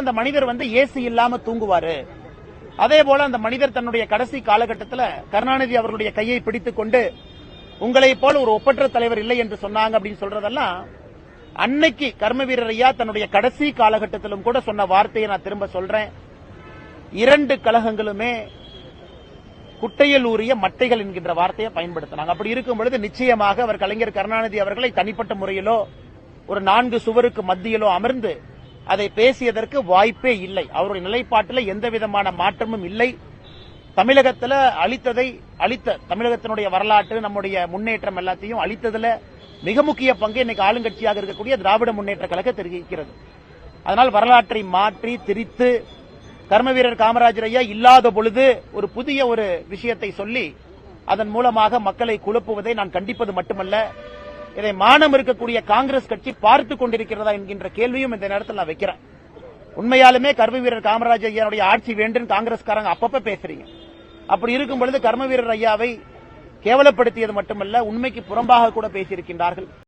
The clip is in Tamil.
அந்த மனிதர் ஏசி இல்லாம தூங்குவாரு. அதே போல அந்த மனிதர் தன்னுடைய கடைசி காலகட்டத்தில் கருணாநிதி அவர்களுடைய கையை பிடித்துக் கொண்டு உங்களை போல ஒரு ஒப்பற்ற தலைவர் இல்லை என்று சொன்னாங்க அப்படின்னு சொல்றதெல்லாம் அன்னைக்கு கர்ம வீரர் ஐயா தன்னுடைய கடைசி காலகட்டத்திலும் கூட சொன்ன வார்த்தையை நான் திரும்ப சொல்றேன். 2 கழகங்களுமே குட்டையில் ஊறிய மட்டைகள் என்கின்ற வார்த்தையை பயன்படுத்தினாங்க. அப்படி இருக்கும் பொழுது நிச்சயமாக அவர் கலைஞர் கருணாநிதி அவர்களை தனிப்பட்ட முறையிலோ ஒரு 4 சுவருக்கு மத்தியிலோ அமர்ந்து அதை பேசியதற்கு வாய்ப்பே இல்லை. அவருடைய நிலைப்பாட்டில் எந்த விதமான மாற்றமும் இல்லை. தமிழகத்தில் தமிழகத்தினுடைய வரலாற்று நம்முடைய முன்னேற்றம் எல்லாத்தையும் அளித்ததுல மிக முக்கிய பங்கு இன்னைக்கு ஆளுங்கட்சியாக இருக்கக்கூடிய திராவிட முன்னேற்ற கழகம் தெரிவிக்கிறது. அதனால் வரலாற்றை மாற்றி திரித்து கர்ம வீரர் காமராஜர் ஐயா இல்லாத பொழுது ஒரு புதிய ஒரு விஷயத்தை சொல்லி அதன் மூலமாக மக்களை குழப்புவதை நான் கண்டிப்பது மட்டுமல்ல, இதை மானம் இருக்கக்கூடிய காங்கிரஸ் கட்சி பார்த்துக் கொண்டிருக்கிறதா என்கின்ற கேள்வியும் இந்த நேரத்தில் நான் வைக்கிறேன். உண்மையாலுமே கர்ம வீரர் காமராஜர் ஐயாவுடைய ஆட்சி வேண்டும் காங்கிரஸ்காரங்க அப்பப்ப பேசுறீங்க. அப்படி இருக்கும் பொழுது கர்ம வீரர் ஐயாவை கேவலப்படுத்தியது மட்டுமல்ல, உண்மைக்கு புறம்பாக கூட பேசியிருக்கின்றார்கள்.